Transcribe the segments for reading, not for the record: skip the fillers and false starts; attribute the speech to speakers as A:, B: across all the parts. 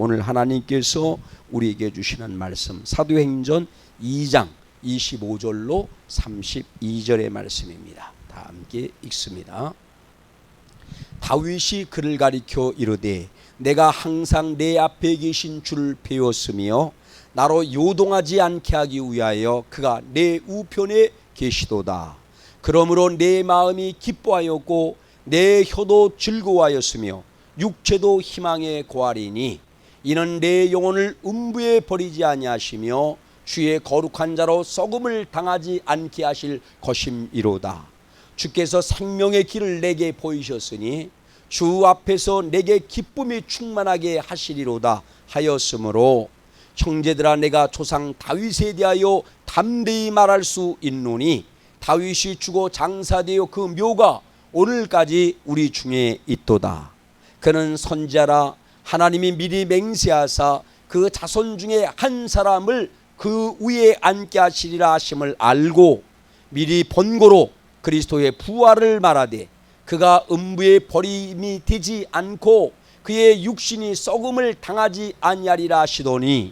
A: 오늘 하나님께서 우리에게 주시는 말씀 사도행전 2장 25절로 32절의 말씀입니다. 다 함께 읽습니다. 다윗이 그를 가리켜 이르되 내가 항상 내 앞에 계신 주를 배웠으며 나로 요동하지 않게 하기 위하여 그가 내 우편에 계시도다. 그러므로 내 마음이 기뻐하였고 내 혀도 즐거워하였으며 육체도 희망에 고하리니 이는 내 영혼을 음부에 버리지 아니하시며 주의 거룩한 자로 썩음을 당하지 않게 하실 것임이로다. 주께서 생명의 길을 내게 보이셨으니 주 앞에서 내게 기쁨이 충만하게 하시리로다 하였으므로 형제들아 내가 조상 다윗에 대하여 담대히 말할 수 있노니 다윗이 죽어 장사되어 그 묘가 오늘까지 우리 중에 있도다. 그는 선지자라 하나님이 미리 맹세하사 그 자손 중에 한 사람을 그 위에 앉게 하시리라 하심을 알고 미리 번고로 그리스도의 부활을 말하되 그가 음부에 버림이 되지 않고 그의 육신이 썩음을 당하지 아니하리라 하시더니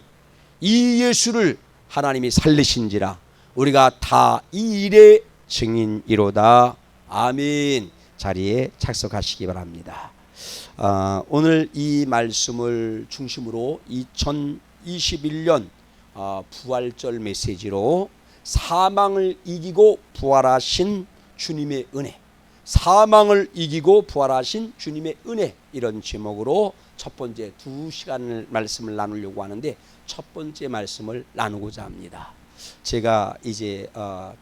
A: 이 예수를 하나님이 살리신지라 우리가 다 이 일의 증인이로다. 아멘. 자리에 착석하시기 바랍니다. 오늘 이 말씀을 중심으로 2021년 부활절 메시지로 사망을 이기고 부활하신 주님의 은혜, 사망을 이기고 부활하신 주님의 은혜, 이런 제목으로 첫 번째 2시간을 말씀을 나누려고 하는데 첫 번째 말씀을 나누고자 합니다. 제가 이제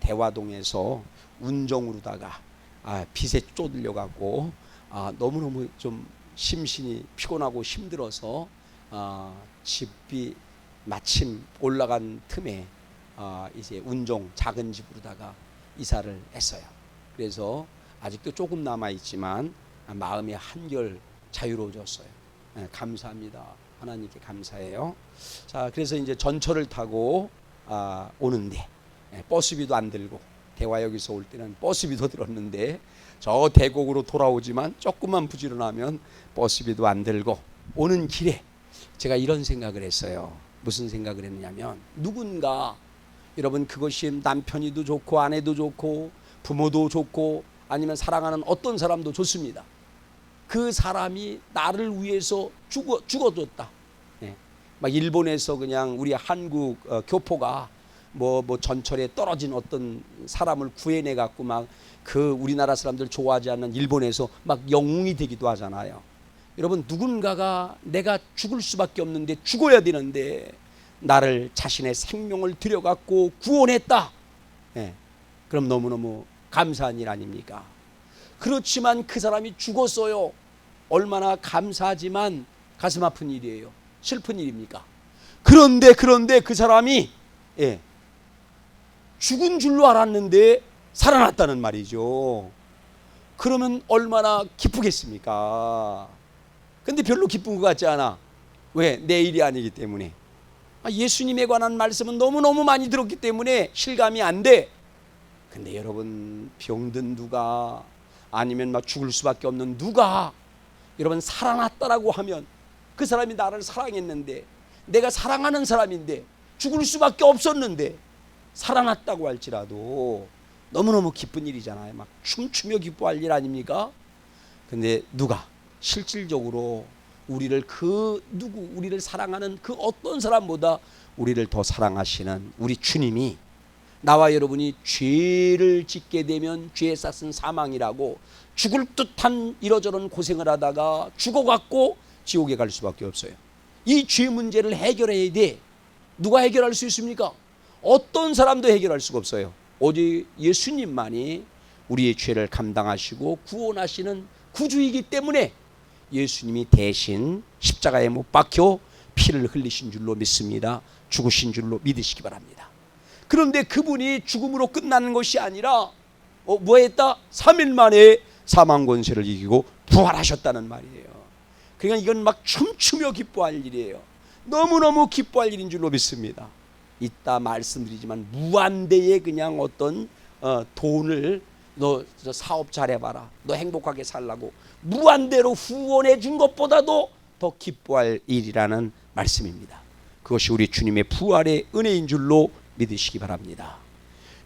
A: 대화동에서 운정으로다가 빛에 쫓들려 갖고 너무너무 좀 심신이 피곤하고 힘들어서 집이 마침 올라간 틈에 이제 운정 작은 집으로다가 이사를 했어요. 그래서 아직도 조금 남아 있지만 마음이 한결 자유로워졌어요. 감사합니다. 하나님께 감사해요. 자, 그래서 이제 전철을 타고 오는데 버스비도 안 들고 대화역에서 올 때는 버스비도 들었는데 저 대곡으로 돌아오지만 조금만 부지런하면 버스비도 안 들고 오는 길에 제가 이런 생각을 했어요. 무슨 생각을 했냐면 누군가 여러분 그것이 남편이도 좋고 아내도 좋고 부모도 좋고 아니면 사랑하는 어떤 사람도 좋습니다. 그 사람이 나를 위해서 죽어줬다. 막 일본에서 그냥 우리 한국 교포가 뭐 전철에 떨어진 어떤 사람을 구해내 갖고 막 그 우리나라 사람들 좋아하지 않는 일본에서 막 영웅이 되기도 하잖아요. 여러분 누군가가 내가 죽을 수밖에 없는데 죽어야 되는데 나를 자신의 생명을 들여 갖고 구원했다. 그럼 너무너무 감사한 일 아닙니까? 그렇지만 그 사람이 죽었어요. 얼마나 감사하지만 가슴 아픈 일이에요. 슬픈 일입니까? 그런데 그 사람이 죽은 줄로 알았는데 살아났다는 말이죠. 그러면 얼마나 기쁘겠습니까? 근데 별로 기쁜 것 같지 않아. 왜? 내 일이 아니기 때문에. 예수님에 관한 말씀은 너무너무 많이 들었기 때문에 실감이 안 돼. 근데 여러분 병든 누가 아니면 막 죽을 수밖에 없는 누가 여러분 살아났다라고 하면 그 사람이 나를 사랑했는데 내가 사랑하는 사람인데 죽을 수밖에 없었는데 살아났다고 할지라도 너무너무 기쁜 일이잖아요. 막 춤추며 기뻐할 일 아닙니까? 근데 누가 실질적으로 우리를 우리를 사랑하는 그 어떤 사람보다 우리를 더 사랑하시는 우리 주님이 나와 여러분이 죄를 짓게 되면 죄의 싹은 사망이라고 죽을 듯한 이러저런 고생을 하다가 죽어갖고 지옥에 갈 수밖에 없어요. 이 죄 문제를 해결해야 돼. 누가 해결할 수 있습니까? 어떤 사람도 해결할 수가 없어요. 오직 예수님만이 우리의 죄를 감당하시고 구원하시는 구주이기 때문에 예수님이 대신 십자가에 못 박혀 피를 흘리신 줄로 믿습니다. 죽으신 줄로 믿으시기 바랍니다. 그런데 그분이 죽음으로 끝나는 것이 아니라 뭐 했다? 3일 만에 사망 권세를 이기고 부활하셨다는 말이에요. 그러니까 이건 막 춤추며 기뻐할 일이에요. 너무너무 기뻐할 일인 줄로 믿습니다. 이따 말씀드리지만 무한대의 그냥 어떤 돈을 너 사업 잘해봐라, 너 행복하게 살라고 무한대로 후원해 준 것보다도 더 기뻐할 일이라는 말씀입니다. 그것이 우리 주님의 부활의 은혜인 줄로 믿으시기 바랍니다.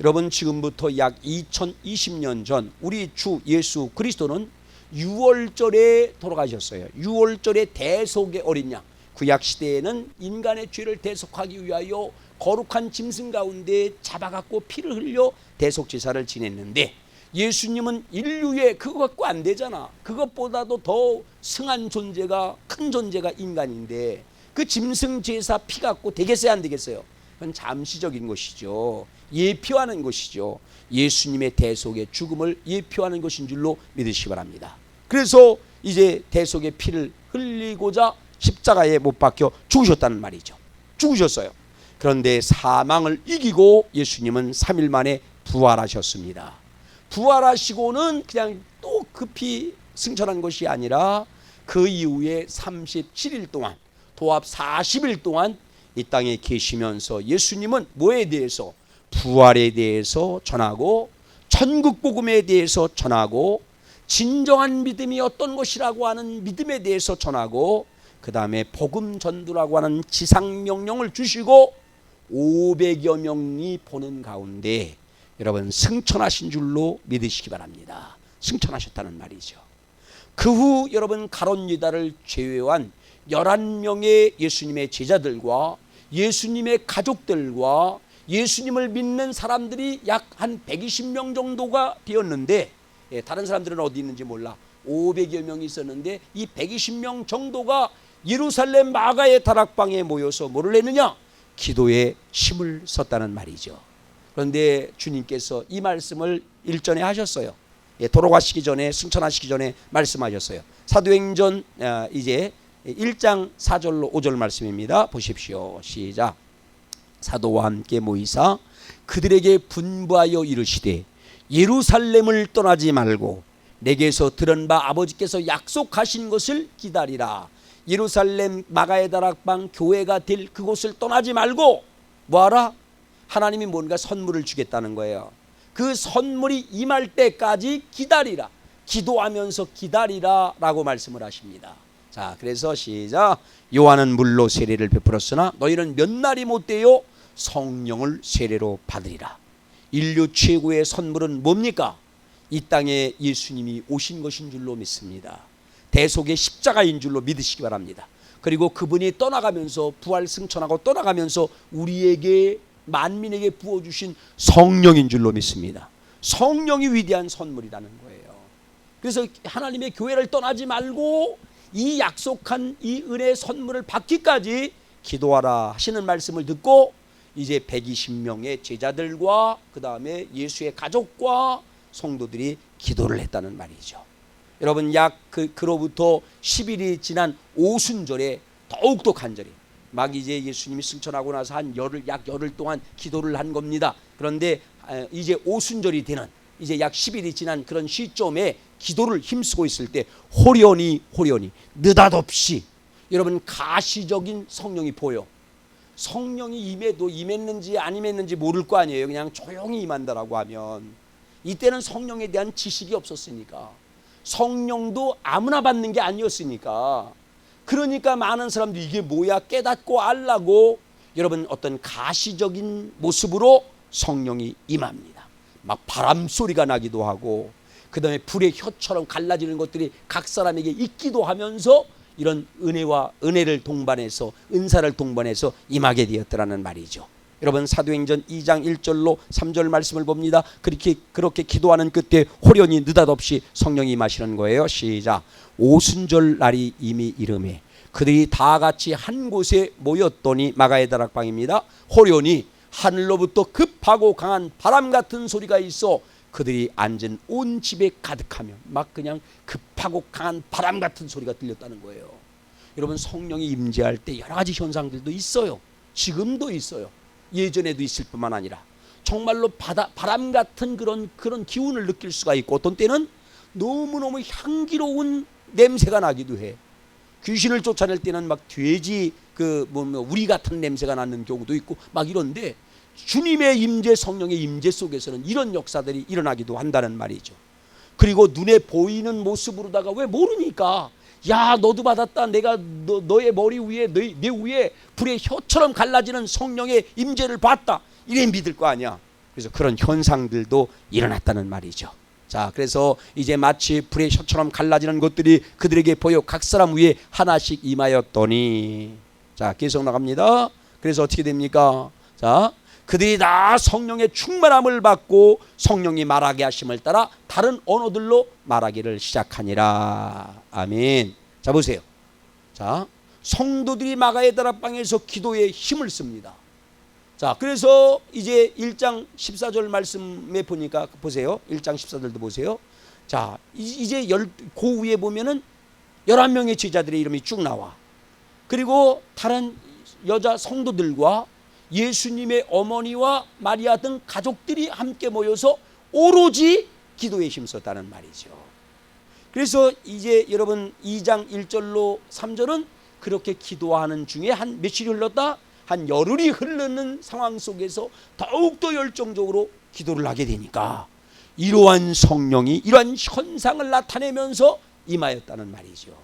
A: 여러분, 지금부터 약 2020년 전 우리 주 예수 그리스도는 6월절에 돌아가셨어요. 6월절에 대속의 어린 양, 구약시대에는 인간의 죄를 대속하기 위하여 거룩한 짐승 가운데 잡아갖고 피를 흘려 대속제사를 지냈는데, 예수님은 인류의 그거 갖고 안 되잖아. 그것보다도 더 승한 존재가, 큰 존재가 인간인데 그 짐승 제사 피 갖고 되겠어요, 안 되겠어요? 그건 잠시적인 것이죠. 예표하는 것이죠. 예수님의 대속의 죽음을 예표하는 것인 줄로 믿으시기 바랍니다. 그래서 이제 대속의 피를 흘리고자 십자가에 못 박혀 죽으셨다는 말이죠. 죽으셨어요. 그런데 사망을 이기고 예수님은 3일 만에 부활하셨습니다. 부활하시고는 그냥 또 급히 승천한 것이 아니라 그 이후에 37일 동안, 도합 40일 동안 이 땅에 계시면서 예수님은 뭐에 대해서? 부활에 대해서 전하고, 천국 복음에 대해서 전하고, 진정한 믿음이 어떤 것이라고 하는 믿음에 대해서 전하고, 그 다음에 복음 전도라고 하는 지상 명령을 주시고 500여 명이 보는 가운데 여러분 승천하신 줄로 믿으시기 바랍니다. 승천하셨다는 말이죠. 그 후 여러분 가룟 유다를 제외한 11명의 예수님의 제자들과 예수님의 가족들과 예수님을 믿는 사람들이 약 한 120명 정도가 되었는데, 다른 사람들은 어디 있는지 몰라. 500여 명이 있었는데 이 120명 정도가 예루살렘 마가의 다락방에 모여서 뭐를 했느냐? 기도에 힘을 썼다는 말이죠. 그런데 주님께서 이 말씀을 일전에 하셨어요. 돌아가시기 전에, 승천하시기 전에 말씀하셨어요. 사도행전 이제 1장 4절로 5절 말씀입니다. 보십시오. 시작. 사도와 함께 모이사 그들에게 분부하여 이르시되 예루살렘을 떠나지 말고 내게서 들은 바 아버지께서 약속하신 것을 기다리라. 예루살렘 마가의 다락방 교회가 될 그곳을 떠나지 말고 뭐하라? 하나님이 뭔가 선물을 주겠다는 거예요. 그 선물이 임할 때까지 기다리라. 기도하면서 기다리라 라고 말씀을 하십니다. 자, 그래서 시작. 요한은 물로 세례를 베풀었으나 너희는 몇 날이 못되어 성령을 세례로 받으리라. 인류 최고의 선물은 뭡니까? 이 땅에 예수님이 오신 것인 줄로 믿습니다. 대속의 십자가인 줄로 믿으시기 바랍니다. 그리고 그분이 떠나가면서 부활 승천하고 떠나가면서 우리에게 만민에게 부어주신 성령인 줄로 믿습니다. 성령이 위대한 선물이라는 거예요. 그래서 하나님의 교회를 떠나지 말고 이 약속한 이 은혜의 선물을 받기까지 기도하라 하시는 말씀을 듣고 이제 120명의 제자들과 그 다음에 예수의 가족과 성도들이 기도를 했다는 말이죠. 여러분 약 그로부터 10일이 지난 오순절에 더욱더 간절히 막 이제 예수님이 승천하고 나서 약 열흘 동안 기도를 한 겁니다. 그런데 이제 오순절이 되는 이제 약 10일이 지난 그런 시점에 기도를 힘쓰고 있을 때 호련히 느닷없이 여러분 가시적인 성령이 보여. 성령이 임해도 임했는지 안 임했는지 모를 거 아니에요. 그냥 조용히 임한다라고 하면 이때는 성령에 대한 지식이 없었으니까 성령도 아무나 받는 게 아니었으니까 그러니까 많은 사람들이 이게 뭐야 깨닫고 알라고 여러분 어떤 가시적인 모습으로 성령이 임합니다. 막 바람 소리가 나기도 하고 그 다음에 불의 혀처럼 갈라지는 것들이 각 사람에게 있기도 하면서 이런 은혜를 동반해서 은사를 동반해서 임하게 되었더라는 말이죠. 여러분 사도행전 2장 1절로 3절 말씀을 봅니다. 그렇게 기도하는 끝에 호련히 느닷없이 성령이 임하시는 거예요. 시작. 오순절 날이 이미 이르매 그들이 다 같이 한 곳에 모였더니 마가의 다락방입니다. 호련히 하늘로부터 급하고 강한 바람 같은 소리가 있어 그들이 앉은 온 집에 가득하며 막 그냥 급하고 강한 바람 같은 소리가 들렸다는 거예요. 여러분 성령이 임재할 때 여러 가지 현상들도 있어요. 지금도 있어요. 예전에도 있을 뿐만 아니라 정말로 바람 같은 그런 기운을 느낄 수가 있고 어떤 때는 너무너무 향기로운 냄새가 나기도 해. 귀신을 쫓아낼 때는 막 돼지 우리 같은 냄새가 나는 경우도 있고 막 이런데 주님의 임재 성령의 임재 속에서는 이런 역사들이 일어나기도 한다는 말이죠. 그리고 눈에 보이는 모습으로다가 왜 모르니까 야 너도 받았다. 내가 너의 머리 위에 내 위에 불의 혀처럼 갈라지는 성령의 임재를 봤다. 이래 믿을 거 아니야. 그래서 그런 현상들도 일어났다는 말이죠. 자, 그래서 이제 마치 불의 혀처럼 갈라지는 것들이 그들에게 보여 각 사람 위에 하나씩 임하였더니, 자 계속 나갑니다. 그래서 어떻게 됩니까? 자, 그들이 다 성령의 충만함을 받고 성령이 말하게 하심을 따라 다른 언어들로 말하기를 시작하니라. 아멘. 자 보세요. 자, 성도들이 마가의 다락방에서 기도에 힘을 씁니다. 자, 그래서 이제 1장 14절 말씀에 보니까 보세요. 1장 14절도 보세요. 자, 이제 그 위에 보면은 11명의 제자들의 이름이 쭉 나와. 그리고 다른 여자 성도들과 예수님의 어머니와 마리아 등 가족들이 함께 모여서 오로지 기도에 힘썼다는 말이죠. 그래서 이제 여러분 2장 1절로 3절은 그렇게 기도하는 중에 한 며칠이 흘렀다? 한 열흘이 흐르는 상황 속에서 더욱더 열정적으로 기도를 하게 되니까 이러한 성령이 이러한 현상을 나타내면서 임하였다는 말이죠.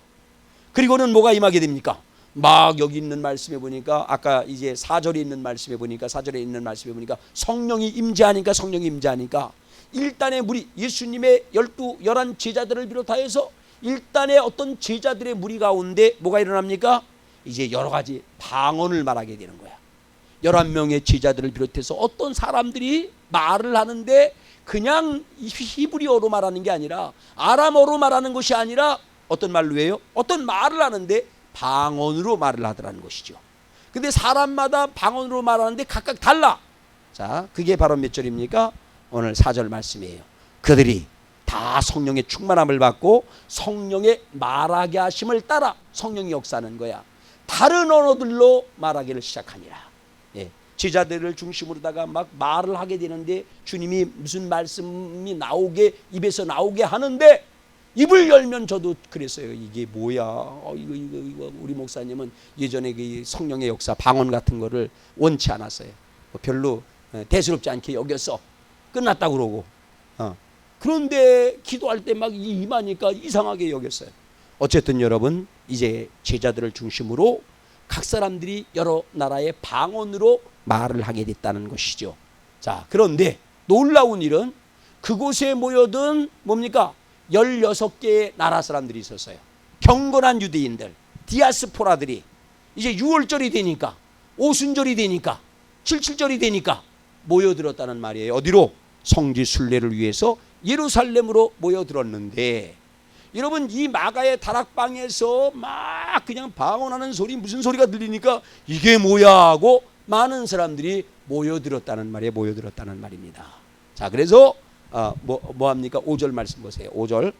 A: 그리고는 뭐가 임하게 됩니까? 막 여기 있는 말씀에 보니까 아까 이제 4절에 있는 말씀에 보니까 4절에 있는 말씀에 보니까 성령이 임재하니까 일단의 무리 예수님의 11 제자들을 비롯하여서 일단의 어떤 제자들의 무리 가운데 뭐가 일어납니까? 이제 여러 가지 방언을 말하게 되는 거야. 11명의 제자들을 비롯해서 어떤 사람들이 말을 하는데 그냥 히브리어로 말하는 게 아니라 아람어로 말하는 것이 아니라 어떤 말로 해요? 어떤 말을 하는데 방언으로 말을 하더라는 것이죠. 근데 사람마다 방언으로 말하는데 각각 달라. 자, 그게 바로 몇 절입니까? 오늘 4절 말씀이에요. 그들이 다 성령의 충만함을 받고 성령의 말하게 하심을 따라 성령이 역사하는 거야. 다른 언어들로 말하기를 시작하니라. 예, 제자들을 중심으로다가 막 말을 하게 되는데 주님이 무슨 말씀이 입에서 나오게 하는데 입을 열면 저도 그랬어요. 이게 뭐야? 이거 우리 목사님은 예전에 그 성령의 역사 방언 같은 거를 원치 않았어요. 별로 대수롭지 않게 여겼어. 끝났다고 그러고. 그런데 기도할 때 막 임하니까 이상하게 여겼어요. 어쨌든 여러분 이제 제자들을 중심으로 각 사람들이 여러 나라의 방언으로 말을 하게 됐다는 것이죠. 자, 그런데 놀라운 일은 그곳에 모여든 뭡니까? 16개의 나라 사람들이 있었어요. 경건한 유대인들, 디아스포라들이 이제 6월절이 되니까, 오순절이 되니까, 77절이 되니까 모여들었다는 말이에요. 어디로? 성지 순례를 위해서 예루살렘으로 모여들었는데, 여러분 이 마가의 다락방에서 막 그냥 방언하는 소리, 무슨 소리가 들리니까 이게 뭐야 하고 많은 사람들이 모여들었다는 말입니다. 자, 그래서 뭐 합니까? 5절 말씀 보세요. 5절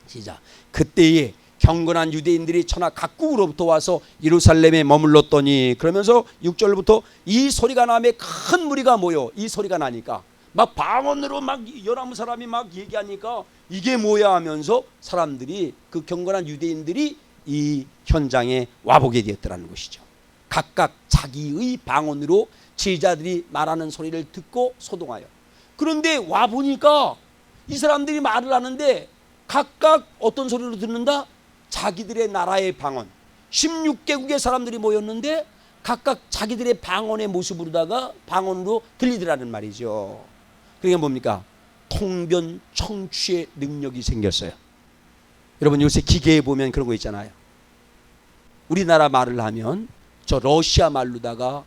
A: 시작. 그때에 경건한 유대인들이 천하 각국으로부터 와서 예루살렘에 머물렀더니, 그러면서 6절부터 이 소리가 나며 큰 무리가 모여. 이 소리가 나니까 막 방언으로 막 11사람이 막 얘기하니까 이게 뭐야 하면서 사람들이, 그 경건한 유대인들이 이 현장에 와보게 되었더라는 것이죠. 각각 자기의 방언으로 제자들이 말하는 소리를 듣고 소동하여. 그런데 와보니까 이 사람들이 말을 하는데 각각 어떤 소리로 듣는다? 자기들의 나라의 방언. 16개국의 사람들이 모였는데 각각 자기들의 방언의 모습으로다가 방언으로 들리더라는 말이죠. 그게 뭡니까? 통변 청취의 능력이 생겼어요. 여러분 요새 기계에 보면 그런 거 있잖아요. 우리나라 말을 하면 저 러시아 말로다가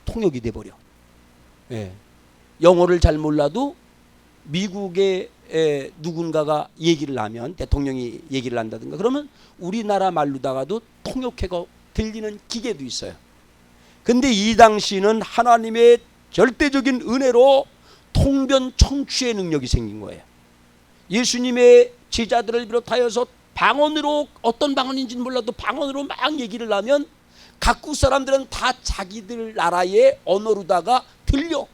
A: 통역이 돼버려. 예. 영어를 잘 몰라도 미국의 누군가가 얘기를 하면, 대통령이 얘기를 한다든가 그러면 우리나라 말로다가도 통역해가 들리는 기계도 있어요. 근데 이 당시는 하나님의 절대적인 은혜로 통변 청취의 능력이 생긴 거예요. 예수님의 제자들을 비롯하여서 방언으로, 어떤 방언인지는 몰라도 방언으로 막 얘기를 하면 각국 사람들은 다 자기들 나라의 언어로다가 들려.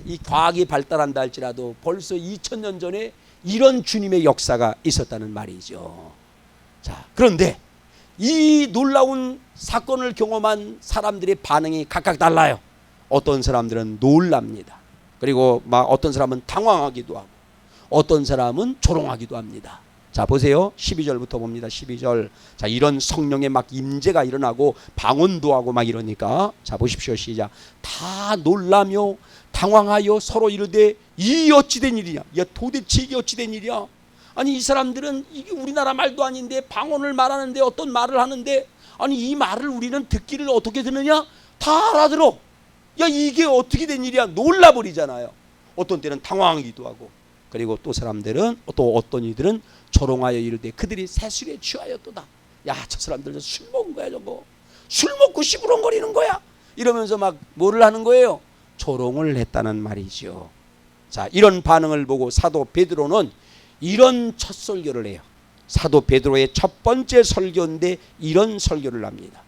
A: 이 과학이 발달한다 할지라도 벌써 2000년 전에 이런 주님의 역사가 있었다는 말이죠. 자, 그런데 이 놀라운 사건을 경험한 사람들의 반응이 각각 달라요. 어떤 사람들은 놀랍니다. 그리고 막 어떤 사람은 당황하기도 하고 어떤 사람은 조롱하기도 합니다. 자 보세요. 12절부터 봅니다. 12절. 자 이런 성령의 막 임재가 일어나고 방언도 하고 막 이러니까 자 보십시오. 시작. 다 놀라며 당황하여 서로 이르되 이 어찌된 일이냐. 야 도대체 이게 어찌된 일이야. 아니 이 사람들은 이게 우리나라 말도 아닌데 방언을 말하는데 어떤 말을 하는데 아니 이 말을 우리는 듣기를 어떻게 듣느냐. 다 알아들어. 야 이게 어떻게 된 일이야. 놀라버리잖아요. 어떤 때는 당황하기도 하고. 그리고 또 사람들은 또 어떤 이들은 조롱하여 이르되 그들이 새술에 취하였도다. 야 저 사람들 술 먹은 거야 저거. 술 먹고 시부렁거리는 거야. 이러면서 막 뭐를 하는 거예요. 조롱을 했다는 말이죠. 자 이런 반응을 보고 사도 베드로는 이런 첫 설교를 해요. 사도 베드로의 첫 번째 설교인데 이런 설교를 합니다.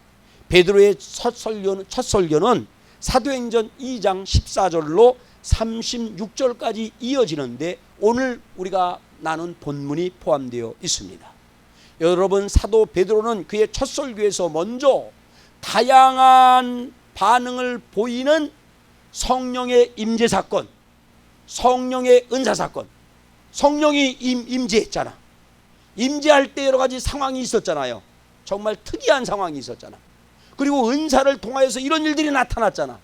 A: 베드로의 첫 설교는 사도행전 2장 14절로 36절까지 이어지는데 오늘 우리가 나눈 본문이 포함되어 있습니다. 여러분 사도 베드로는 그의 첫 설교에서 먼저 다양한 반응을 보이는 성령의 임재 사건, 성령의 은사 사건, 성령이 임재했잖아. 임재할 때 여러 가지 상황이 있었잖아요. 정말 특이한 상황이 있었잖아. 그리고 은사를 통하여서 이런 일들이 나타났잖아.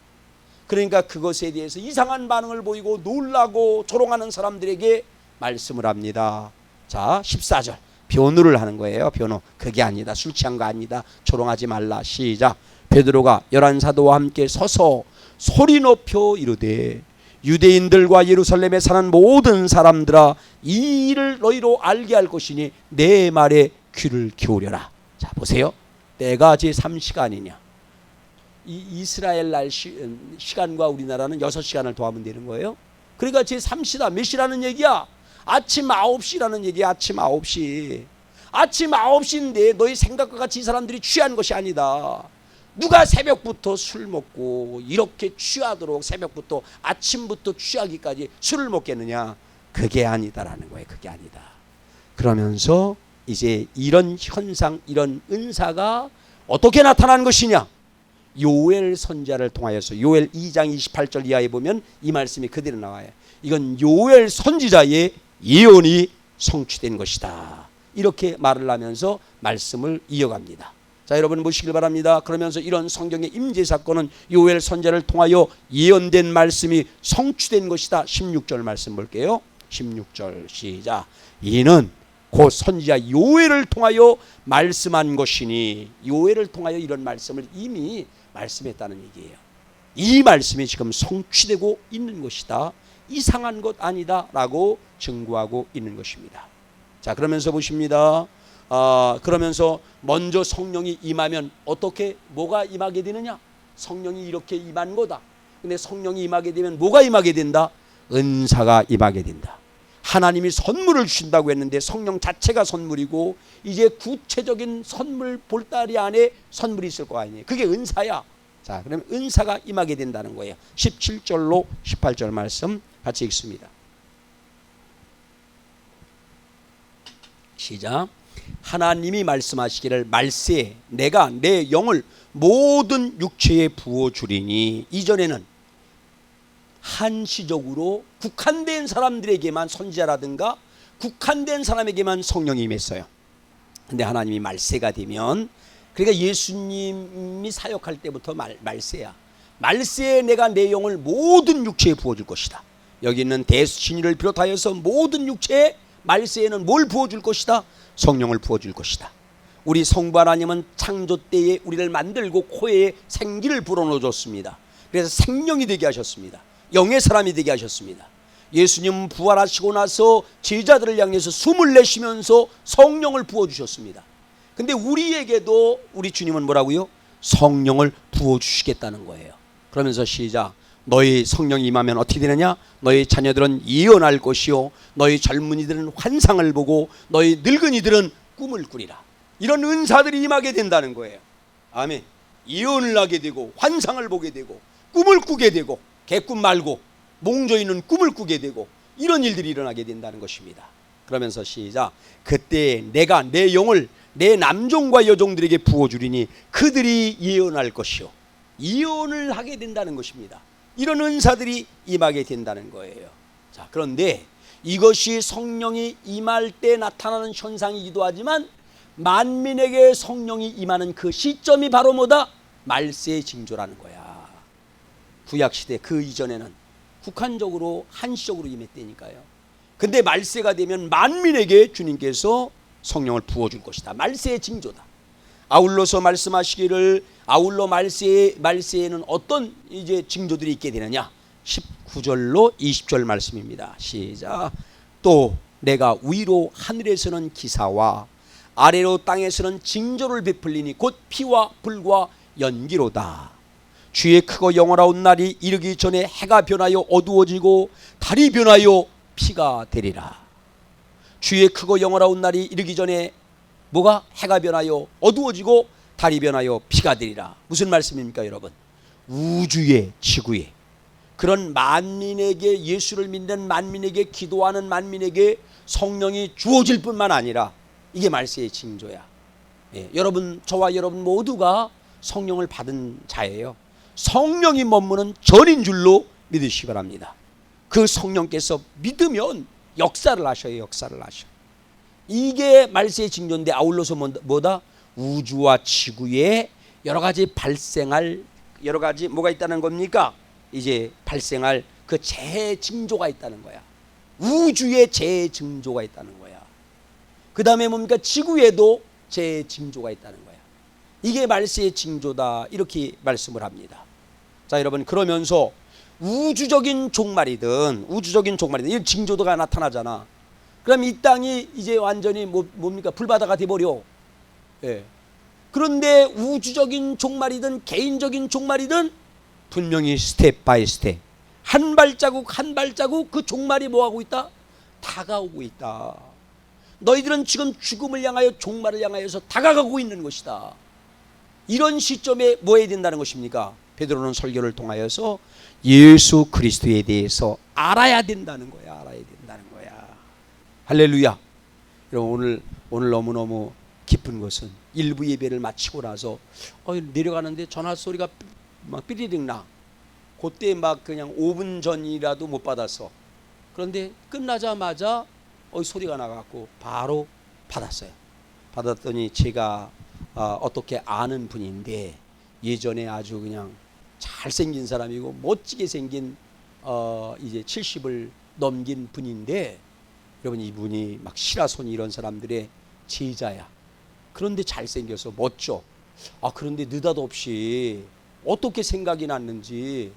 A: 그러니까 그것에 대해서 이상한 반응을 보이고 놀라고 조롱하는 사람들에게 말씀을 합니다. 자 14절 변호를 하는 거예요. 변호. 그게 아니다. 술 취한 거 아니다. 조롱하지 말라. 시작. 베드로가 11사도와 함께 서서 소리 높여 이르되 유대인들과 예루살렘에 사는 모든 사람들아 이 일을 너희로 알게 할 것이니 내 말에 귀를 기울여라. 자 보세요. 때가 제3시간이냐. 이 이스라엘 날 시간과 우리나라는 6시간을 더하면 되는 거예요. 그러니까 제3시다. 몇 시라는 얘기야? 아침 9시라는 얘기야. 아침 9시. 아침 9시인데 너희 생각과 같이 이 사람들이 취한 것이 아니다. 누가 새벽부터 술 먹고 이렇게 취하도록 새벽부터 아침부터 취하기까지 술을 먹겠느냐. 그게 아니다라는 거예요. 그게 아니다. 그러면서 이제 이런 현상, 이런 은사가 어떻게 나타난 것이냐. 요엘 선지자를 통하여서 요엘 2장 28절 이하에 보면 이 말씀이 그대로 나와요. 이건 요엘 선지자의 예언이 성취된 것이다. 이렇게 말을 하면서 말씀을 이어갑니다. 자 여러분 보시길 바랍니다. 그러면서 이런 성경의 임재 사건은 요엘 선지자를 통하여 예언된 말씀이 성취된 것이다. 16절 말씀 볼게요. 16절 시작. 이는 곧 선지자 요엘을 통하여 말씀한 것이니 요엘을 통하여 이런 말씀을 이미 말씀했다는 얘기예요. 이 말씀이 지금 성취되고 있는 것이다. 이상한 것 아니다 라고 증거하고 있는 것입니다. 자 그러면서 보십니다. 그러면서 먼저 성령이 임하면 어떻게 뭐가 임하게 되느냐. 성령이 이렇게 임한 거다. 근데 성령이 임하게 되면 뭐가 임하게 된다. 은사가 임하게 된다. 하나님이 선물을 주신다고 했는데 성령 자체가 선물이고 이제 구체적인 선물 볼다리 안에 선물이 있을 거 아니에요. 그게 은사야. 자 그러면 은사가 임하게 된다는 거예요. 17절로 18절 말씀 같이 읽습니다. 시작. 하나님이 말씀하시기를 말세 내가 내 영을 모든 육체에 부어주리니. 이전에는 한시적으로 국한된 사람들에게만 선지자라든가 국한된 사람에게만 성령이 임했어요. 근데 하나님이 말세가 되면 그러니까 예수님이 사역할 때부터 말세야. 말세에 내가 내 영을 모든 육체에 부어줄 것이다. 여기 있는 대신이를 비롯하여서 모든 육체에 말세에는 뭘 부어줄 것이다. 성령을 부어줄 것이다. 우리 성부 하나님은 창조 때에 우리를 만들고 코에 생기를 불어넣어줬습니다. 그래서 생명이 되게 하셨습니다. 영의 사람이 되게 하셨습니다. 예수님은 부활하시고 나서 제자들을 향해서 숨을 내쉬면서 성령을 부어주셨습니다. 근데 우리에게도 우리 주님은 뭐라고요? 성령을 부어주시겠다는 거예요. 그러면서 시작. 너희 성령이 임하면 어떻게 되느냐? 너희 자녀들은 예언할 것이요 너희 젊은이들은 환상을 보고 너희 늙은이들은 꿈을 꾸리라. 이런 은사들이 임하게 된다는 거예요. 아멘. 예언을 하게 되고 환상을 보게 되고 꿈을 꾸게 되고 개꿈 말고 몽조이는 꿈을 꾸게 되고 이런 일들이 일어나게 된다는 것입니다. 그러면서 시작. 그때 내가 내 영을 내 남종과 여종들에게 부어주리니 그들이 예언할 것이요. 예언을 하게 된다는 것입니다. 이런 은사들이 임하게 된다는 거예요. 자, 그런데 이것이 성령이 임할 때 나타나는 현상이기도 하지만 만민에게 성령이 임하는 그 시점이 바로 뭐다? 말세의 징조라는 거야. 구약시대 그 이전에는 국한적으로 한시적으로 임했다니까요. 근데 말세가 되면 만민에게 주님께서 성령을 부어줄 것이다. 말세의 징조다. 아울러서 말씀하시기를 아울러 말세에는 어떤 이제 징조들이 있게 되느냐? 19절로 20절 말씀입니다. 시작. 또 내가 위로 하늘에서는 기사와 아래로 땅에서는 징조를 베풀리니 곧 피와 불과 연기로다. 주의 크고 영원하온 날이 이르기 전에 해가 변하여 어두워지고 달이 변하여 피가 되리라. 주의 크고 영원하온 날이 이르기 전에 뭐가? 해가 변하여 어두워지고 달이 변하여 피가 되리라. 무슨 말씀입니까 여러분? 우주의 지구에 그런 만민에게, 예수를 믿는 만민에게, 기도하는 만민에게 성령이 주어질 뿐만 아니라 이게 말세의 징조야. 예, 여러분, 저와 여러분 모두가 성령을 받은 자예요. 성령이 머무는 전인 줄로 믿으시기 바랍니다. 그 성령께서 믿으면 역사를 하셔요. 역사를 하셔. 이게 말세의 징조인데 아울러서 뭐다? 우주와 지구에 여러 가지 발생할 여러 가지 뭐가 있다는 겁니까? 이제 발생할 그 재해 징조가 있다는 거야. 우주에 재해 징조가 있다는 거야. 그 다음에 뭡니까? 지구에도 재해 징조가 있다는 거야. 이게 말세의 징조다. 이렇게 말씀을 합니다. 자, 여러분, 그러면서 우주적인 종말이든 이 징조도가 나타나잖아. 그럼 이 땅이 이제 완전히 뭡니까? 불바다가 돼버려. 예. 그런데 우주적인 종말이든 개인적인 종말이든 분명히 스텝 바이 스텝 한 발자국 한 발자국 그 종말이 뭐하고 있다? 다가오고 있다. 너희들은 지금 죽음을 향하여 종말을 향하여서 다가가고 있는 것이다. 이런 시점에 뭐 해야 된다는 것입니까? 베드로는 설교를 통하여서 예수 그리스도에 대해서 알아야 된다는 거야. 알아야 된다는 거야. 할렐루야. 여러분, 오늘 너무너무 기쁜 것은 일부 예배를 마치고 나서 내려가는데 전화 소리가 막 삐리릭 나. 그때 막 그냥 5분 전이라도 못 받았어. 그런데 끝나자마자 소리가 나갖고 바로 받았어요. 받았더니 제가 어떻게 아는 분인데 예전에 아주 그냥 잘생긴 사람이고 멋지게 생긴 이제 70을 넘긴 분인데 여러분, 이분이 막 시라손 이런 사람들의 제자야. 그런데 잘생겨서 멋져. 그런데 느닷없이 어떻게 생각이 났는지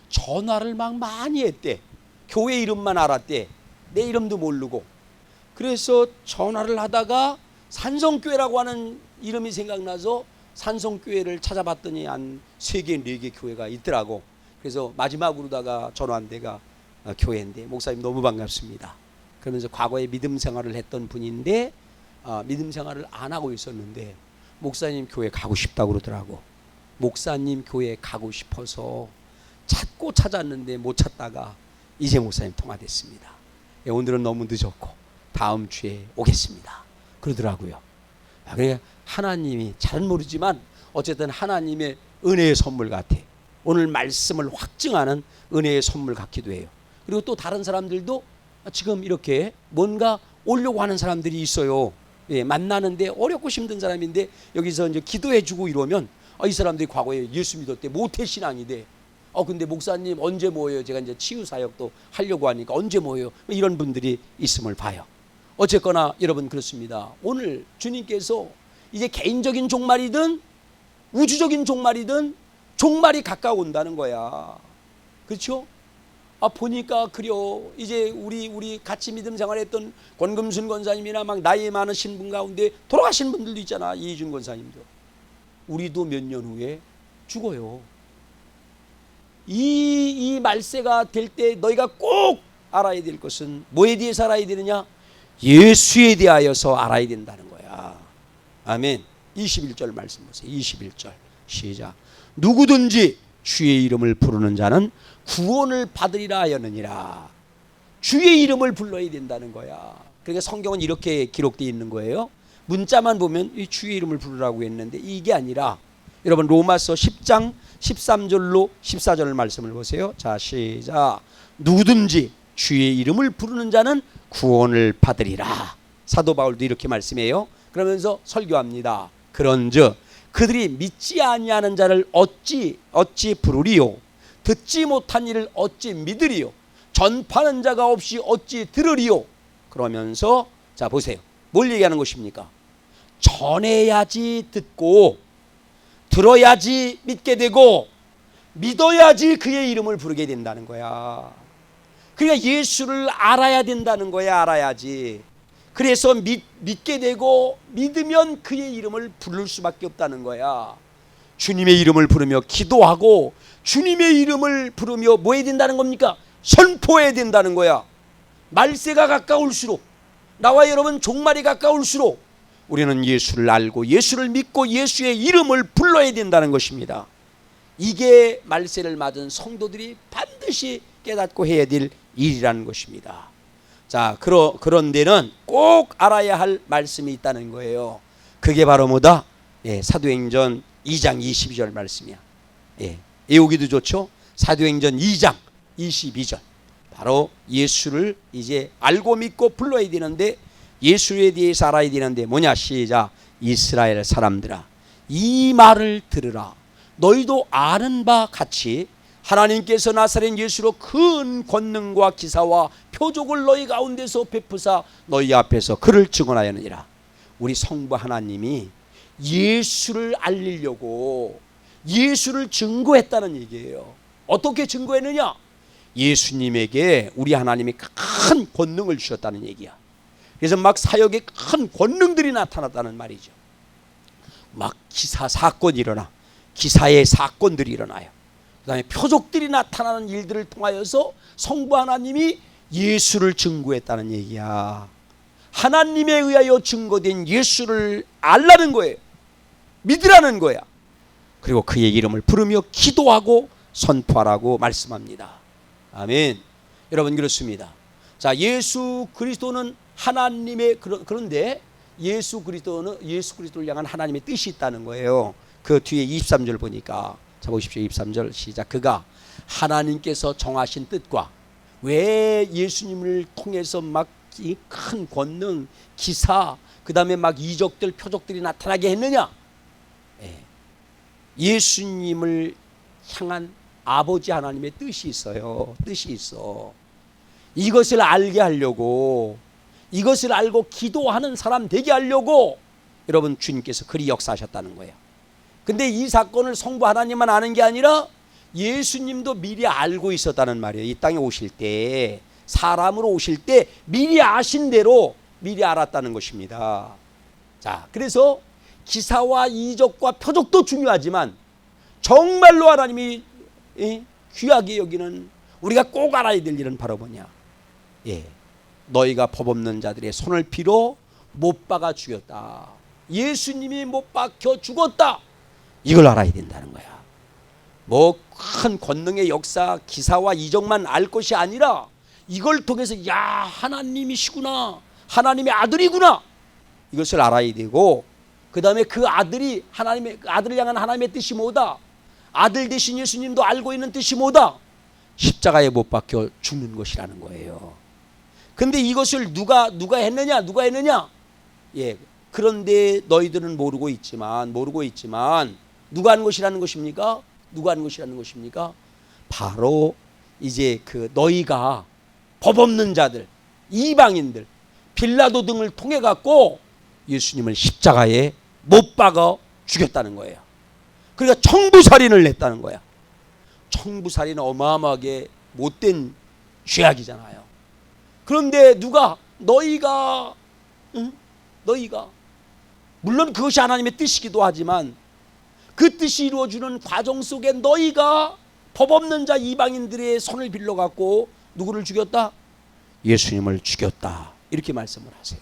A: 전화를 막 많이 했대. 교회 이름만 알았대. 내 이름도 모르고. 그래서 전화를 하다가 산성교회라고 하는 이름이 생각나서 산성교회를 찾아봤더니 한 3개, 4개 교회가 있더라고. 그래서 마지막으로다가 전화한 데가 교회인데, 목사님 너무 반갑습니다. 그러면서 과거에 믿음 생활을 했던 분인데 믿음 생활을 안 하고 있었는데 목사님 교회 가고 싶다고 그러더라고. 목사님 교회 가고 싶어서 찾고 찾았는데 못 찾다가 이제 목사님 통화됐습니다. 오늘은 너무 늦었고 다음 주에 오겠습니다. 그러더라고요. 그러니까 하나님이 잘은 모르지만 어쨌든 하나님의 은혜의 선물 같아. 오늘 말씀을 확증하는 은혜의 선물 같기도 해요. 그리고 또 다른 사람들도 지금 이렇게 뭔가 오려고 하는 사람들이 있어요. 예, 만나는데 어렵고 힘든 사람인데 여기서 이제 기도해주고 이러면 이 사람들이 과거에 예수 믿었대. 모태신앙이 돼. 근데 목사님 언제 모여요? 제가 이제 치유사역도 하려고 하니까 언제 모여요? 이런 분들이 있음을 봐요. 어쨌거나 여러분, 그렇습니다. 오늘 주님께서 이제 개인적인 종말이든 우주적인 종말이든 종말이 가까워온다는 거야. 그렇죠? 보니까 그려 이제 우리 같이 믿음 생활했던 권금순 권사님이나 막 나이 많으신 분 가운데 돌아가신 분들도 있잖아. 이희준 권사님도. 우리도 몇 년 후에 죽어요. 이 말세가 될 때 너희가 꼭 알아야 될 것은 뭐에 대해서 알아야 되느냐? 예수에 대하여서 알아야 된다는 거야. 아멘. 21절 말씀 보세요. 21절 시작. 누구든지 주의 이름을 부르는 자는 구원을 받으리라 하였느니라. 주의 이름을 불러야 된다는 거야. 그러니까 성경은 이렇게 기록되어 있는 거예요. 문자만 보면 이 주의 이름을 부르라고 했는데 이게 아니라 여러분, 로마서 10장 13절로 14절 말씀을 보세요. 자, 시작. 누구든지 주의 이름을 부르는 자는 구원을 받으리라. 사도 바울도 이렇게 말씀해요. 그러면서 설교합니다. 그런즉 그들이 믿지 아니하는 자를 어찌 부르리요? 듣지 못한 일을 어찌 믿으리요? 전파하는 자가 없이 어찌 들으리요? 그러면서 자 보세요. 뭘 얘기하는 것입니까? 전해야지 듣고, 들어야지 믿게 되고, 믿어야지 그의 이름을 부르게 된다는 거야. 그러니까 예수를 알아야 된다는 거야. 알아야지. 그래서 믿게 되고, 믿으면 그의 이름을 부를 수밖에 없다는 거야. 주님의 이름을 부르며 기도하고, 주님의 이름을 부르며 뭐 해야 된다는 겁니까? 선포해야 된다는 거야. 말세가 가까울수록, 나와 여러분 종말이 가까울수록 우리는 예수를 알고 예수를 믿고 예수의 이름을 불러야 된다는 것입니다. 이게 말세를 맞은 성도들이 반드시 깨닫고 해야 될 일이라는 것입니다. 자, 그런 데는 꼭 알아야 할 말씀이 있다는 거예요. 그게 바로 뭐다? 사도행전 2장 22절 말씀이야. 외우기도 좋죠? 사도행전 2장 22절. 바로 예수를 이제 알고 믿고 불러야 되는데, 예수에 대해서 알아야 되는데 뭐냐? 시작. 이스라엘 사람들아, 이 말을 들으라. 너희도 아는 바 같이 하나님께서 나사렛 예수로 큰 권능과 기사와 표적을 너희 가운데서 베푸사 너희 앞에서 그를 증언하였느니라. 우리 성부 하나님이 예수를 알리려고 예수를 증거했다는 얘기예요. 어떻게 증거했느냐? 예수님에게 우리 하나님이 큰 권능을 주셨다는 얘기야. 그래서 막 사역에 큰 권능들이 나타났다는 말이죠. 막 기사 사건이 일어나, 기사의 사건들이 일어나요. 그 다음에 표적들이 나타나는 일들을 통하여서 성부 하나님이 예수를 증거했다는 얘기야. 하나님에 의하여 증거된 예수를 알라는 거예요. 믿으라는 거야. 그리고 그의 이름을 부르며 기도하고 선포하라고 말씀합니다. 아멘. 여러분, 그렇습니다. 자, 예수 그리스도는 하나님의, 그런데 예수 그리스도를 향한 하나님의 뜻이 있다는 거예요. 그 뒤에 23절 보니까, 자 보십시오. 23절 시작. 그가 하나님께서 정하신 뜻과, 왜 예수님을 통해서 막 이 큰 권능, 기사, 그 다음에 막 이적들, 표적들이 나타나게 했느냐? 예수님을 향한 아버지 하나님의 뜻이 있어요. 뜻이 있어. 이것을 알게 하려고, 이것을 알고 기도하는 사람 되게 하려고 여러분 주님께서 그리 역사하셨다는 거예요. 근데 이 사건을 성부 하나님만 아는 게 아니라 예수님도 미리 알고 있었다는 말이에요. 이 땅에 오실 때, 사람으로 오실 때 미리 아신 대로 미리 알았다는 것입니다. 자, 그래서 기사와 이적과 표적도 중요하지만 정말로 하나님이 귀하게 여기는, 우리가 꼭 알아야 될 일은 바로 뭐냐? 너희가 법 없는 자들의 손을 빌어 못 박아 죽였다. 예수님이 못 박혀 죽었다. 이걸 알아야 된다는 거야. 뭐 큰 권능의 역사, 기사와 이적만 알 것이 아니라 이걸 통해서 야, 하나님이시구나, 하나님의 아들이구나, 이것을 알아야 되고, 그 다음에 그 아들이 하나님의, 아들을 향한 하나님의 뜻이 뭐다? 아들 되신 예수님도 알고 있는 뜻이 뭐다? 십자가에 못 박혀 죽는 것이라는 거예요. 근데 이것을 누가 했느냐? 그런데 너희들은 모르고 있지만 누가 한 것이라는 것입니까? 누가 한 것이라는 것입니까? 바로 이제 그 너희가 법 없는 자들, 이방인들, 빌라도 등을 통해 갖고 예수님을 십자가에 못 박아 죽였다는 거예요. 그러니까 청부살인을 했다는 거야. 청부살인은 어마어마하게 못된 죄악이잖아요. 그런데 너희가 물론 그것이 하나님의 뜻이기도 하지만 그 뜻이 이루어지는 과정 속에 너희가 법 없는 자 이방인들의 손을 빌려갖고 누구를 죽였다? 예수님을 죽였다. 이렇게 말씀을 하세요.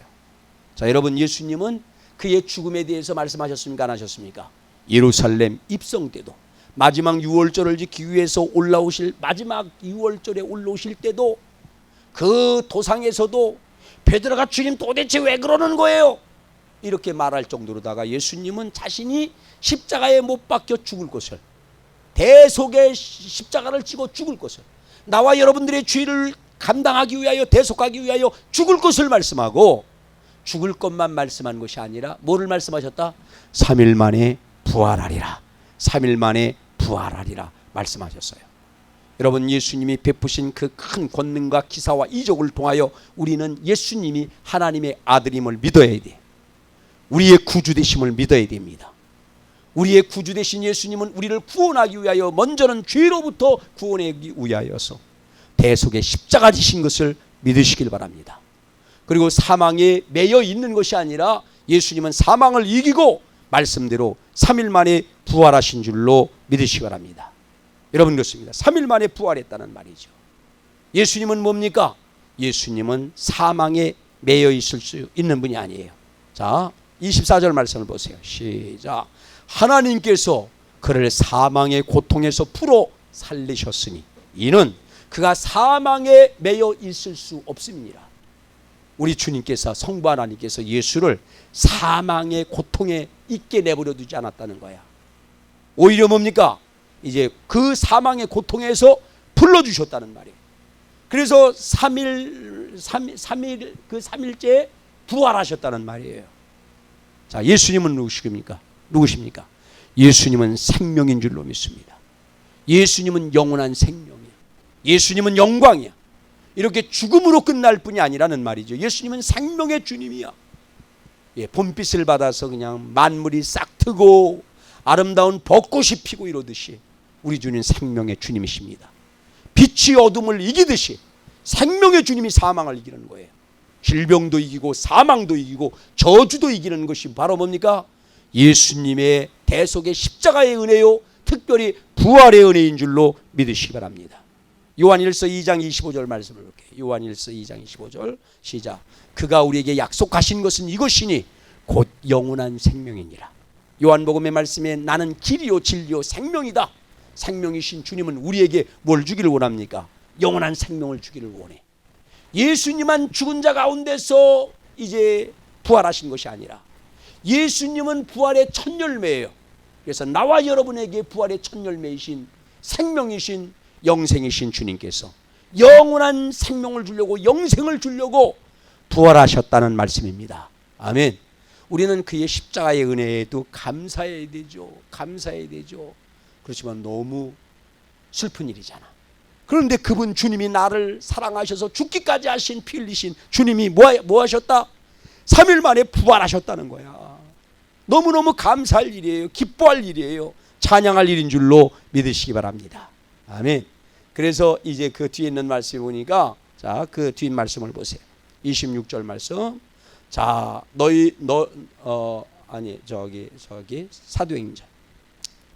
A: 자, 여러분, 예수님은 그의 죽음에 대해서 말씀하셨습니까? 안 하셨습니까? 예루살렘 입성 때도, 마지막 유월절을 지키기 위해서 올라오실 마지막 유월절에 올라오실 때도, 그 도상에서도 베드로가 주님 도대체 왜 그러는 거예요? 이렇게 말할 정도로다가 예수님은 자신이 십자가에 못 박혀 죽을 것을, 대속의 십자가를 지고 죽을 것을, 나와 여러분들의 죄를 감당하기 위하여, 대속하기 위하여 죽을 것을 말씀하고, 죽을 것만 말씀한 것이 아니라 뭐를 말씀하셨다? 3일 만에 부활하리라. 3일 만에 부활하리라 말씀하셨어요. 여러분, 예수님이 베푸신 그 큰 권능과 기사와 이적을 통하여 우리는 예수님이 하나님의 아들임을 믿어야 돼. 우리의 구주 되심을 믿어야 됩니다. 우리의 구주 되신 예수님은 우리를 구원하기 위하여 먼저는 죄로부터 구원하기 위하여서 대속의 십자가 지신 것을 믿으시길 바랍니다. 그리고 사망에 매여 있는 것이 아니라 예수님은 사망을 이기고 말씀대로 3일 만에 부활하신 줄로 믿으시기 바랍니다. 여러분, 그렇습니다. 3일 만에 부활했다는 말이죠. 예수님은 뭡니까? 예수님은 사망에 매여 있을 수 있는 분이 아니에요. 자, 24절 말씀을 보세요. 시작. 하나님께서 그를 사망의 고통에서 풀어 살리셨으니 이는 그가 사망에 매여 있을 수 없습니다. 우리 주님께서, 성부 하나님께서 예수를 사망의 고통에 있게 내버려 두지 않았다는 거야. 오히려 뭡니까? 이제 그 사망의 고통에서 불러주셨다는 말이에요. 그래서 3일 그 3일째에 부활하셨다는 말이에요. 자, 예수님은 누구십니까? 예수님은 생명인 줄로 믿습니다. 예수님은 영원한 생명이야. 예수님은 영광이야. 이렇게 죽음으로 끝날 뿐이 아니라는 말이죠. 예수님은 생명의 주님이야. 예, 봄빛을 받아서 그냥 만물이 싹 트고 아름다운 벚꽃이 피고 이러듯이 우리 주님 생명의 주님이십니다. 빛이 어둠을 이기듯이 생명의 주님이 사망을 이기는 거예요. 질병도 이기고 사망도 이기고 저주도 이기는 것이 바로 뭡니까? 예수님의 대속의 십자가의 은혜요, 특별히 부활의 은혜인 줄로 믿으시기 바랍니다. 요한일서 2장 25절 말씀을 볼게요. 요한일서 2장 25절 시작. 그가 우리에게 약속하신 것은 이것이니 곧 영원한 생명이니라. 요한복음의 말씀에 나는 길이요 진리요 생명이다. 생명이신 주님은 우리에게 뭘 주기를 원합니까? 영원한 생명을 주기를 원해. 예수님만 죽은 자 가운데서 이제 부활하신 것이 아니라 예수님은 부활의 첫 열매예요. 그래서 나와 여러분에게 부활의 첫 열매이신 생명이신 영생이신 주님께서 영원한 생명을 주려고, 영생을 주려고 부활하셨다는 말씀입니다. 아멘. 우리는 그의 십자가의 은혜에도 감사해야 되죠. 감사해야 되죠. 그렇지만 너무 슬픈 일이잖아. 그런데 그분 주님이 나를 사랑하셔서 죽기까지 하신, 피 흘리신 주님이 뭐 하셨다? 3일 만에 부활하셨다는 거야. 너무너무 감사할 일이에요. 기뻐할 일이에요. 찬양할 일인 줄로 믿으시기 바랍니다. 아멘. 그래서 이제 그 뒤에 있는 말씀 보니까, 자, 그 뒤 말씀을 보세요. 26절 말씀. 자,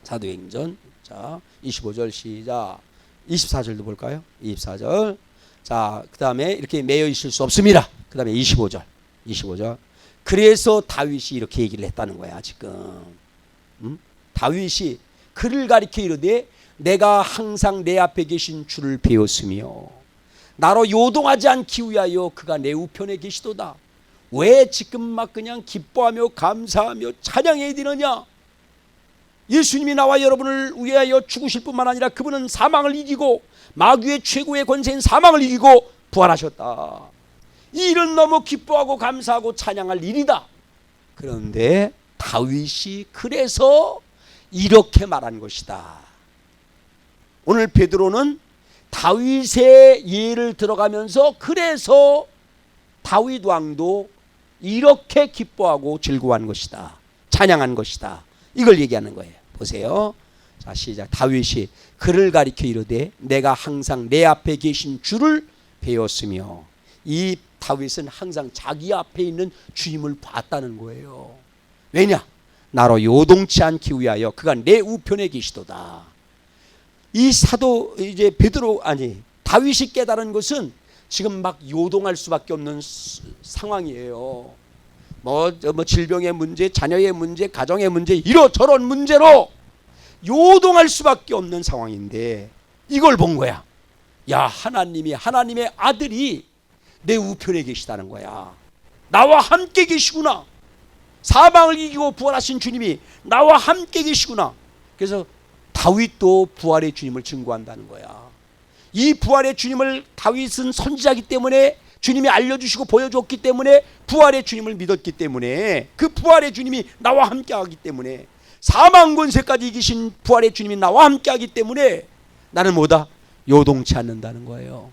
A: 사도행전. 자, 25절 시작. 24절도 볼까요? 24절. 자, 그 다음에 이렇게 매여 있을 수 없습니다. 그 다음에 25절. 그래서 다윗이 이렇게 얘기를 했다는 거야, 지금. 다윗이 그를 가리켜 이르되 내가 항상 내 앞에 계신 주를 배웠으며 나로 요동하지 않기 위하여 그가 내 우편에 계시도다. 왜 지금 막 그냥 기뻐하며 감사하며 찬양해야 되느냐? 예수님이 나와 여러분을 위하여 죽으실 뿐만 아니라 그분은 사망을 이기고 마귀의 최고의 권세인 사망을 이기고 부활하셨다. 이 일은 너무 기뻐하고 감사하고 찬양할 일이다. 그런데 다윗이 그래서 이렇게 말한 것이다. 오늘 베드로는 다윗의 예를 들어가면서 그래서 다윗 왕도 이렇게 기뻐하고 즐거워한 것이다. 찬양한 것이다. 이걸 얘기하는 거예요. 보세요. 자, 시작. 다윗이 그를 가리켜 이르되 내가 항상 내 앞에 계신 주를 배웠으며, 이 다윗은 항상 자기 앞에 있는 주님을 봤다는 거예요. 왜냐? 나로 요동치 않기 위하여 그가 내 우편에 계시도다. 이 사도 이제 다윗이 깨달은 것은 지금 막 요동할 수밖에 없는 상황이에요. 뭐 질병의 문제, 자녀의 문제, 가정의 문제, 이러저런 문제로 요동할 수밖에 없는 상황인데 이걸 본 거야. 야, 하나님의 아들이 내 우편에 계시다는 거야. 나와 함께 계시구나. 사망을 이기고 부활하신 주님이 나와 함께 계시구나. 그래서 다윗도 부활의 주님을 증거한다는 거야. 이 부활의 주님을 다윗은 선지자이기 때문에 주님이 알려주시고 보여줬기 때문에 부활의 주님을 믿었기 때문에 그 부활의 주님이 나와 함께하기 때문에 사망 권세까지 이기신 부활의 주님이 나와 함께하기 때문에 나는 뭐다? 요동치 않는다는 거예요.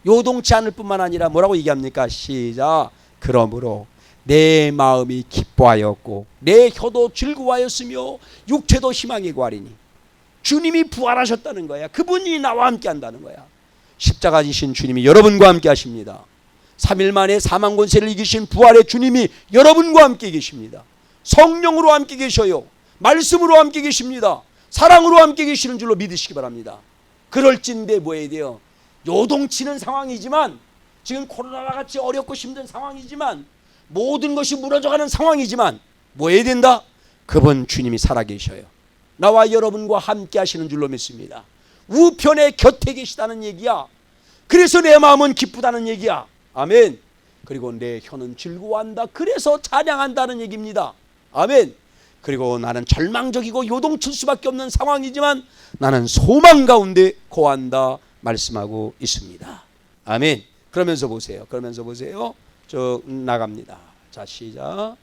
A: 요동치 않을 뿐만 아니라 뭐라고 얘기합니까? 시작. 그러므로 내 마음이 기뻐하였고 내 혀도 즐거워하였으며 육체도 희망의 과리니 주님이 부활하셨다는 거야. 그분이 나와 함께 한다는 거야. 십자가 지신 주님이 여러분과 함께 하십니다. 3일 만에 사망 권세를 이기신 부활의 주님이 여러분과 함께 계십니다. 성령으로 함께 계셔요. 말씀으로 함께 계십니다. 사랑으로 함께 계시는 줄로 믿으시기 바랍니다. 그럴진데 뭐 해야 돼요? 요동치는 상황이지만, 지금 코로나와 같이 어렵고 힘든 상황이지만, 모든 것이 무너져가는 상황이지만 뭐 해야 된다? 그분 주님이 살아계셔요. 나와 여러분과 함께 하시는 줄로 믿습니다. 우편에 곁에 계시다는 얘기야. 그래서 내 마음은 기쁘다는 얘기야. 아멘. 그리고 내 혀는 즐거워한다. 그래서 찬양한다는 얘기입니다. 아멘. 그리고 나는 절망적이고 요동칠 수밖에 없는 상황이지만 나는 소망 가운데 거한다 말씀하고 있습니다. 아멘. 그러면서 보세요. 저 나갑니다. 자, 시작.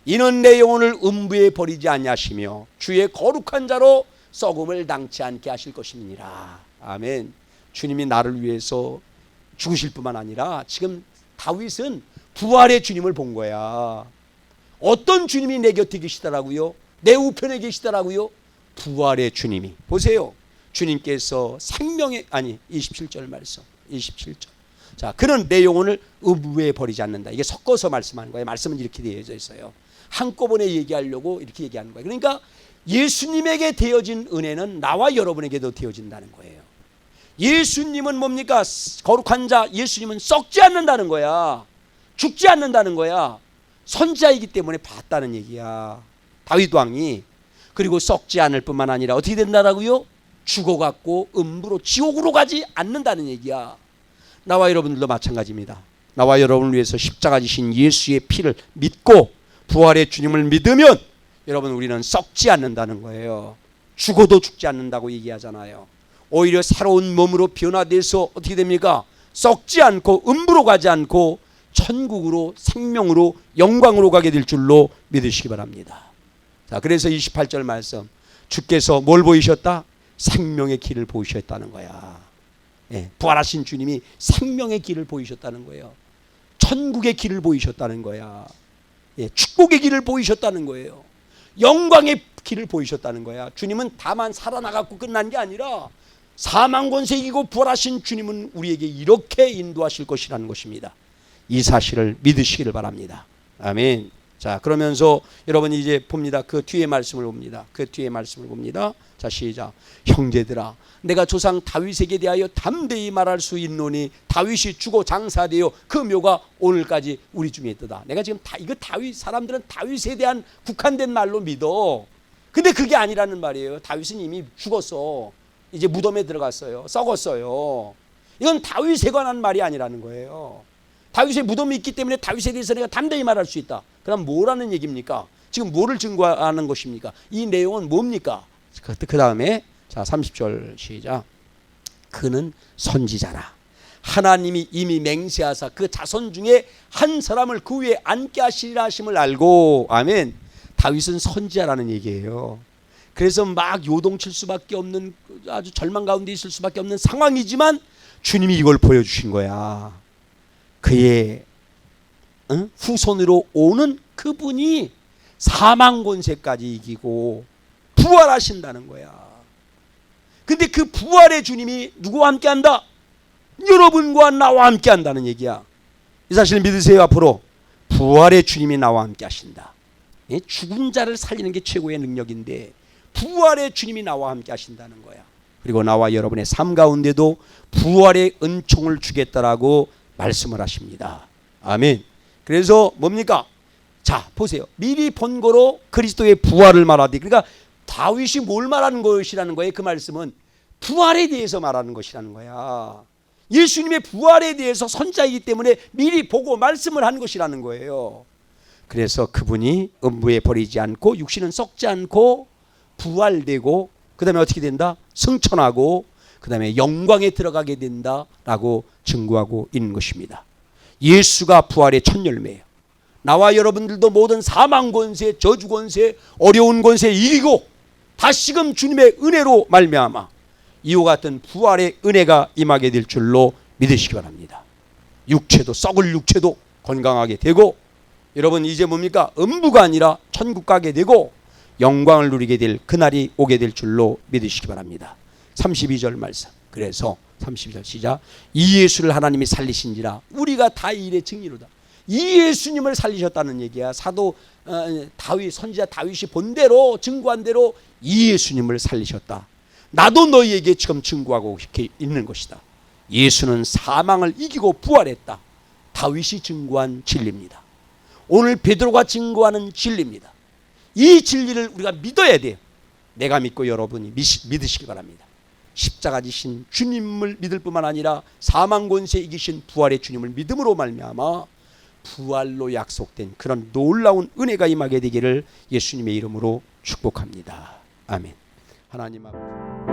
A: 이는 내 영혼을 음부에 버리지 아니하시며 주의 거룩한 자로 썩음을 당치 않게 하실 것임이니라. 아멘. 주님이 나를 위해서 죽으실 뿐만 아니라 지금 다윗은 부활의 주님을 본 거야. 어떤 주님이 내 곁에 계시더라고요? 내 우편에 계시더라고요? 부활의 주님이. 보세요. 주님께서 생명의 27절 말씀. 27절. 자, 그는 내 영혼을 음부에 버리지 않는다. 이게 섞어서 말씀하는 거예요. 말씀은 이렇게 되어져 있어요. 한꺼번에 얘기하려고 이렇게 얘기하는 거예요. 그러니까 예수님에게 되어진 은혜는 나와 여러분에게도 되어진다는 거예요. 예수님은 뭡니까? 거룩한 자. 예수님은 썩지 않는다는 거야. 죽지 않는다는 거야. 선지자이기 때문에 봤다는 얘기야. 다윗 왕이. 그리고 썩지 않을 뿐만 아니라 어떻게 된다라고요? 죽어갖고 음부로 지옥으로 가지 않는다는 얘기야. 나와 여러분들도 마찬가지입니다. 나와 여러분을 위해서 십자가 지신 예수의 피를 믿고 부활의 주님을 믿으면 여러분 우리는 썩지 않는다는 거예요. 죽어도 죽지 않는다고 얘기하잖아요. 오히려 새로운 몸으로 변화돼서 어떻게 됩니까? 썩지 않고 음부로 가지 않고 천국으로 생명으로 영광으로 가게 될 줄로 믿으시기 바랍니다. 자, 그래서 28절 말씀, 주께서 뭘 보이셨다? 생명의 길을 보이셨다는 거야. 예, 부활하신 주님이 생명의 길을 보이셨다는 거예요. 천국의 길을 보이셨다는 거야. 예, 축복의 길을 보이셨다는 거예요. 영광의 길을 보이셨다는 거야. 주님은 다만 살아나갖고 끝난 게 아니라 사망 권세 이기고 부활하신 주님은 우리에게 이렇게 인도하실 것이라는 것입니다. 이 사실을 믿으시기를 바랍니다. 아멘. 자, 그러면서 여러분 이제 봅니다. 그 뒤에 말씀을 봅니다. 자, 시작. 형제들아, 내가 조상 다윗에게 대하여 담대히 말할 수 있노니 다윗이 죽어 장사되어 그 묘가 오늘까지 우리 중에 있도다. 내가 지금 이거 다윗, 사람들은 다윗에 대한 국한된 말로 믿어. 근데 그게 아니라는 말이에요. 다윗은 이미 죽었어. 이제 무덤에 들어갔어요. 썩었어요. 이건 다윗에 관한 말이 아니라는 거예요. 다윗의 무덤이 있기 때문에 다윗에 대해서 내가 담대히 말할 수 있다. 그럼 뭐라는 얘기입니까? 지금 뭐를 증거하는 것입니까? 이 내용은 뭡니까? 그 다음에 자, 30절 시작. 그는 선지자라. 하나님이 이미 맹세하사 그 자손 중에 한 사람을 그 위에 앉게 하시리라 하심을 알고. 아멘. 다윗은 선지자라는 얘기예요. 그래서 막 요동칠 수밖에 없는, 아주 절망 가운데 있을 수밖에 없는 상황이지만 주님이 이걸 보여주신 거야. 그의 후손으로 오는 그분이 사망 권세까지 이기고 부활하신다는 거야. 근데 그 부활의 주님이 누구와 함께 한다? 여러분과 나와 함께 한다는 얘기야. 이 사실 믿으세요. 앞으로 부활의 주님이 나와 함께 하신다. 죽은 자를 살리는 게 최고의 능력인데 부활의 주님이 나와 함께 하신다는 거야. 그리고 나와 여러분의 삶 가운데도 부활의 은총을 주겠다라고 말씀을 하십니다. 아멘. 그래서 뭡니까? 자, 보세요. 미리 본 거로 그리스도의 부활을 말하되, 그러니까 다윗이 뭘 말하는 것이라는 거예요? 그 말씀은 부활에 대해서 말하는 것이라는 거야. 예수님의 부활에 대해서 선자이기 때문에 미리 보고 말씀을 한 것이라는 거예요. 그래서 그분이 음부에 버리지 않고 육신은 썩지 않고 부활되고 그 다음에 어떻게 된다? 승천하고 그 다음에 영광에 들어가게 된다라고 증거하고 있는 것입니다. 예수가 부활의 첫 열매예요. 나와 여러분들도 모든 사망 권세, 저주 권세, 어려운 권세 이기고 다시금 주님의 은혜로 말미암아 이와 같은 부활의 은혜가 임하게 될 줄로 믿으시기 바랍니다. 육체도, 썩을 육체도 건강하게 되고, 여러분 이제 뭡니까? 음부가 아니라 천국 가게 되고 영광을 누리게 될 그날이 오게 될 줄로 믿으시기 바랍니다. 32절 말씀. 그래서 32절 시작. 이 예수를 하나님이 살리신지라 우리가 다 일의 증인이로다. 이 예수님을 살리셨다는 얘기야. 사도 다윗, 선지자 다윗이 본대로 증거한 대로 이 예수님을 살리셨다. 나도 너희에게 지금 증거하고 있는 것이다. 예수는 사망을 이기고 부활했다. 다윗이 증거한 진리입니다. 오늘 베드로가 증거하는 진리입니다. 이 진리를 우리가 믿어야 돼요. 내가 믿고 여러분이 믿으시기 바랍니다. 십자가 지신 주님을 믿을 뿐만 아니라 사망 권세 이기신 부활의 주님을 믿음으로 말미암아 부활로 약속된 그런 놀라운 은혜가 임하게 되기를 예수님의 이름으로 축복합니다. 아멘. 하나님 앞에